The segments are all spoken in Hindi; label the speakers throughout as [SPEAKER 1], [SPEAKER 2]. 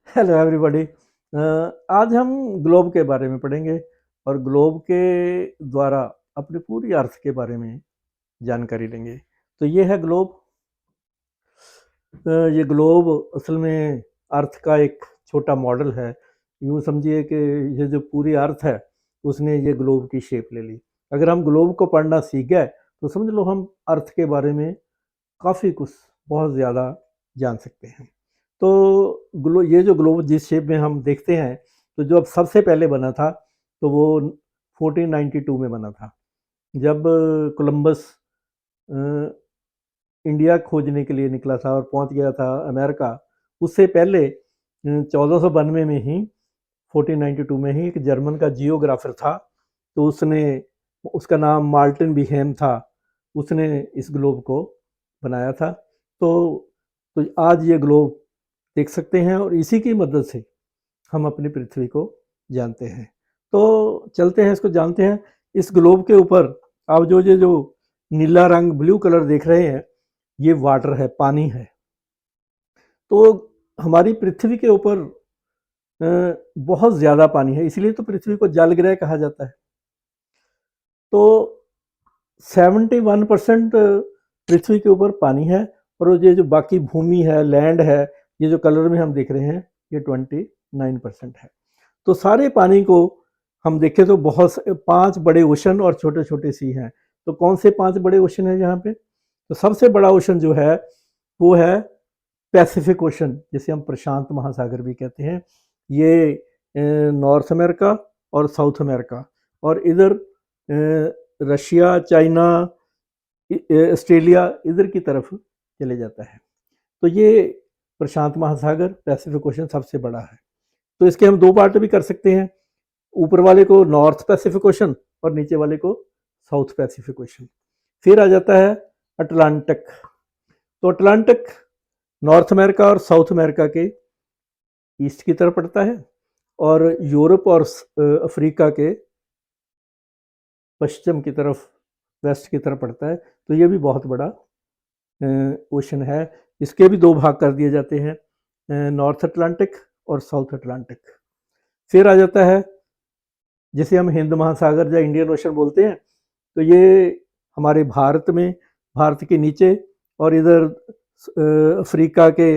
[SPEAKER 1] Hello everybody. आज हम ग्लोब के बारे में पढ़ेंगे और ग्लोब के द्वारा अपनी पूरी अर्थ के बारे में जानकारी लेंगे। तो ये है ग्लोब। ये ग्लोब असल में अर्थ का एक छोटा मॉडल है। यूँ समझिए कि ये जो पूरी अर्थ है उसने ये ग्लोब की शेप ले ली। अगर हम ग्लोब को पढ़ना सीख गए तो समझ लो हम अर्थ के बारे में काफ़ी कुछ बहुत ज़्यादा जान सकते हैं। तो ये जो ग्लोब जिस शेप में हम देखते हैं, तो जो अब सबसे पहले बना था तो वो 1492 में बना था, जब कोलंबस इंडिया खोजने के लिए निकला था और पहुंच गया था अमेरिका। उससे पहले 1492 में ही 1492 में ही एक जर्मन का जियोग्राफर था, तो उसने उसका नाम मार्टिन बीहेम था। उसने इस ग्लोब को बनाया था। तो तो आज ये ग्लोब देख सकते हैं और इसी की मदद से हम अपनी पृथ्वी को जानते हैं। तो चलते हैं, इसको जानते हैं। इस ग्लोब के ऊपर आप जो नीला रंग ब्लू कलर देख रहे हैं, ये वाटर है, पानी है। तो हमारी पृथ्वी के ऊपर बहुत ज़्यादा पानी है, इसलिए तो पृथ्वी को जल ग्रह कहा जाता है। तो 71% पृथ्वी के ऊपर पानी है और ये जो बाकी भूमि है, लैंड है, ये जो कलर में हम देख रहे हैं, ये 29% है। तो सारे पानी को हम देखें तो बहुत 5 बड़े ओशन और छोटे छोटे सी हैं। तो कौन से 5 बड़े ओशन हैं यहाँ पे? तो सबसे बड़ा ओशन जो है वो है पैसिफिक ओशन, जिसे हम प्रशांत महासागर भी कहते हैं। ये नॉर्थ अमेरिका और साउथ अमेरिका और इधर रशिया, चाइना, ऑस्ट्रेलिया इधर की तरफ चले जाता है। तो ये प्रशांत महासागर, पैसिफिक ओशन सबसे बड़ा है। तो इसके हम 2 पार्ट भी कर सकते हैं, ऊपर वाले को नॉर्थ पैसिफिक ओशन और नीचे वाले को साउथ पैसिफिक ओशन। फिर आ जाता है अटलांटिक। तो अटलांटिक नॉर्थ अमेरिका और साउथ अमेरिका के ईस्ट की तरफ पड़ता है और यूरोप और अफ्रीका के पश्चिम की तरफ, वेस्ट की तरफ पड़ता है। तो ये भी बहुत बड़ा ओशन है। इसके भी 2 भाग कर दिए जाते हैं, नॉर्थ अटलांटिक और साउथ अटलांटिक। फिर आ जाता है जिसे हम हिंद महासागर या इंडियन ओशन बोलते हैं। तो ये हमारे भारत में, भारत के नीचे और इधर अफ्रीका के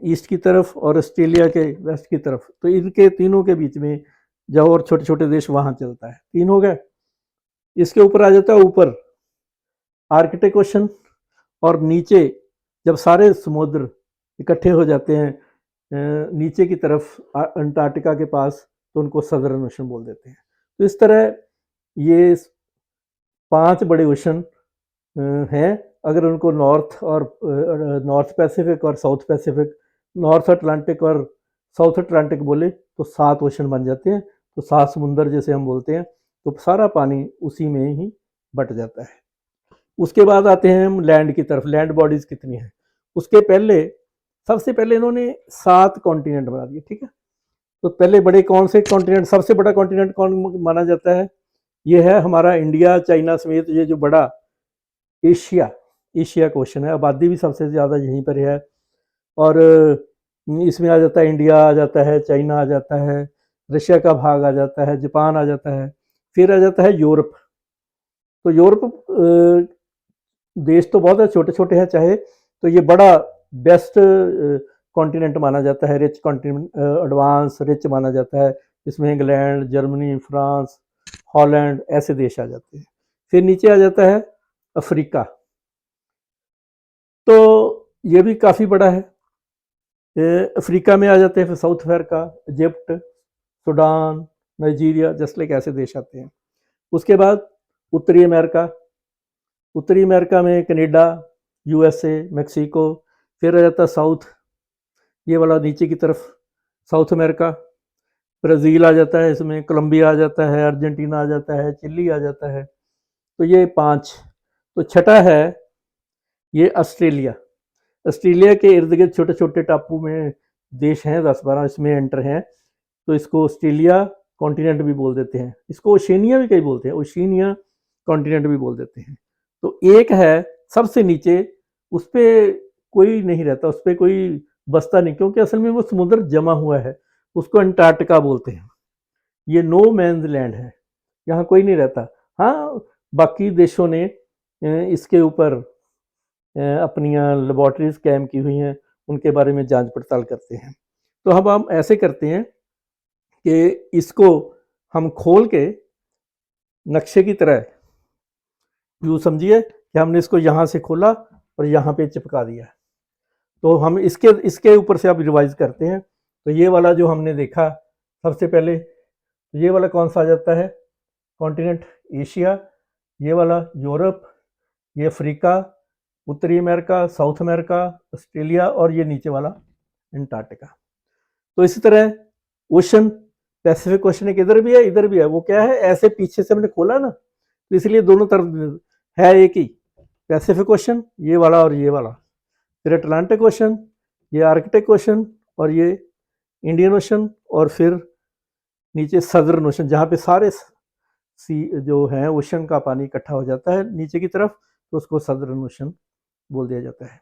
[SPEAKER 1] ईस्ट की तरफ और ऑस्ट्रेलिया के वेस्ट की तरफ, तो इनके तीनों के बीच में जो और छोटे छोटे देश वहाँ चलता है। 3 हो गए। इसके ऊपर आ जाता है ऊपर आर्कटिक ओशन और नीचे जब सारे समुद्र इकट्ठे हो जाते हैं नीचे की तरफ अंटार्कटिका के पास, तो उनको सदर्न ओशन बोल देते हैं। तो इस तरह ये 5 बड़े ओशन हैं। अगर उनको नॉर्थ पैसिफिक और साउथ पैसिफिक, नॉर्थ अटलांटिक और साउथ अटलांटिक बोले तो 7 ओशन बन जाते हैं। तो 7 समुंदर जैसे हम बोलते हैं, तो सारा पानी उसी में ही बट जाता है। उसके बाद आते हैं हम लैंड की तरफ। लैंड बॉडीज कितनी हैं? उसके पहले सबसे पहले इन्होंने 7 कॉन्टिनेंट बना दिए, ठीक है। तो पहले बड़े कौन से कॉन्टिनेंट, सबसे बड़ा कॉन्टिनेंट कौन माना जाता है? ये है हमारा इंडिया, चाइना समेत ये जो बड़ा एशिया, एशिया का ओशन है। आबादी भी सबसे ज़्यादा यहीं पर है और इसमें आ जाता है इंडिया, आ जाता है चाइना, आ जाता है रशिया का भाग, आ जाता है जापान, आ जाता है। फिर आ जाता है यूरोप। तो यूरोप देश तो बहुत है, छोटे छोटे हैं चाहे, तो ये बड़ा बेस्ट कॉन्टिनेंट माना जाता है, रिच कॉन्टिनेंट, एडवांस रिच माना जाता है। इसमें इंग्लैंड, जर्मनी, फ्रांस, हॉलैंड ऐसे देश आ जाते हैं। फिर नीचे आ जाता है अफ्रीका। तो ये भी काफ़ी बड़ा है। अफ्रीका में आ जाते हैं फिर south Africa, Egypt, Sudan, Nigeria, just like ऐसे देश आते हैं। उसके बाद उत्तरी अमेरिका। उत्तरी अमेरिका में कनाडा, यूएसए, मेक्सिको। फिर आ जाता है साउथ, ये वाला नीचे की तरफ, साउथ अमेरिका। ब्राज़ील आ जाता है, इसमें कोलंबिया आ जाता है, अर्जेंटीना आ जाता है, चिली आ जाता है। तो ये 5। तो छठा है ये ऑस्ट्रेलिया। ऑस्ट्रेलिया के इर्द गिर्द छोटे छोटे टापू में देश हैं, 10-12 इसमें एंटर हैं। तो इसको ऑस्ट्रेलिया कॉन्टिनेंट भी बोल देते हैं, इसको ओशिनिया भी कई बोलते हैं, ओशिनिया कॉन्टिनेंट भी बोल देते हैं। तो एक है सबसे नीचे, उस पर कोई नहीं रहता, उस पर कोई बसता नहीं, क्योंकि असल में वो समुद्र जमा हुआ है, उसको अंटार्कटिका बोलते हैं। ये नो मैन्स लैंड है, यहाँ कोई नहीं रहता। हाँ, बाकी देशों ने इसके ऊपर अपनी लेबॉर्ट्रीज कैम की हुई हैं, उनके बारे में जांच पड़ताल करते हैं। तो अब हम ऐसे करते हैं कि इसको हम खोल के नक्शे की तरह यूँ समझिए कि हमने इसको यहाँ से खोला और यहाँ पे चिपका दिया। तो हम इसके इसके ऊपर से अब रिवाइज करते हैं। तो ये वाला जो हमने देखा सबसे पहले, ये वाला कौन सा आ जाता है, कॉन्टिनेंट एशिया, ये वाला यूरोप, ये अफ्रीका, उत्तरी अमेरिका, साउथ अमेरिका, ऑस्ट्रेलिया, और ये नीचे वाला अंटार्कटिका। तो इसी तरह ओशन, पैसिफिक ओशन एक इधर भी है इधर भी है, वो क्या है, ऐसे पीछे से हमने खोला ना, तो इसलिए दोनों तरफ है एक ही, पैसिफिक ओशन ये वाला और ये वाला, फिर अटलांटिक ओशन, ये आर्कटिक ओशन, और ये इंडियन ओशन, और फिर नीचे सदर्न ओशन, जहाँ पे सारे सी जो है ओशन का पानी इकट्ठा हो जाता है नीचे की तरफ, तो उसको सदर्न ओशन बोल दिया जाता है।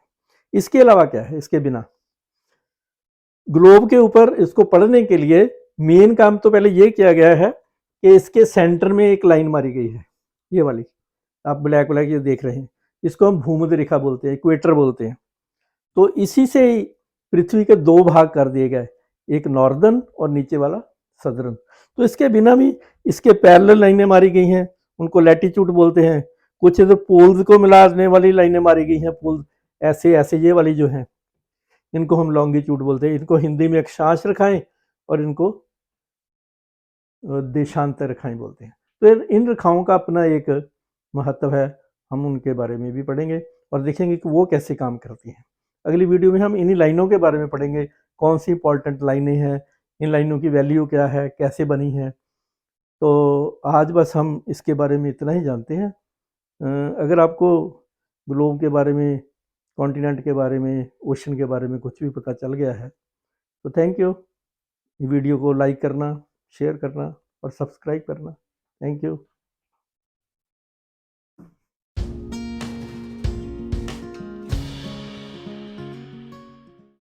[SPEAKER 1] इसके अलावा क्या है, इसके बिना ग्लोब के ऊपर इसको पढ़ने के लिए मेन काम तो पहले ये किया गया है कि इसके सेंटर में एक लाइन मारी गई है, ये वाली आप ब्लैक ब्लैक ये देख रहे हैं, इसको हम भूमध्य रेखा बोलते हैं, इक्वेटर बोलते हैं। तो इसी से ही पृथ्वी के दो भाग कर दिए गए, एक नॉर्दर्न और नीचे वाला सदर्न। तो इसके बिना भी इसके पैरेलल लाइनें मारी गई हैं, उनको लैटिट्यूड बोलते हैं। कुछ इधर पोल्स को मिलाने वाली लाइनें मारी गई हैं, पोल ऐसे ऐसे, ये वाली जो हैं इनको हम लॉन्गिट्यूड बोलते हैं। इनको हिंदी में अक्षांश रेखाएं और इनको देशांतर रेखाएं बोलते हैं। तो इन रेखाओं का अपना एक महत्व है, हम उनके बारे में भी पढ़ेंगे और देखेंगे कि वो कैसे काम करती हैं। अगली वीडियो में हम इन्हीं लाइनों के बारे में पढ़ेंगे, कौन सी इंपॉर्टेंट लाइनें हैं, इन लाइनों की वैल्यू क्या है, कैसे बनी है। तो आज बस हम इसके बारे में इतना ही जानते हैं। अगर आपको ग्लोब के बारे में, कॉन्टिनेंट के बारे में, ओशन के बारे में कुछ भी पता चल गया है तो थैंक यू। वीडियो को लाइक करना, शेयर करना और सब्सक्राइब करना। Thank you.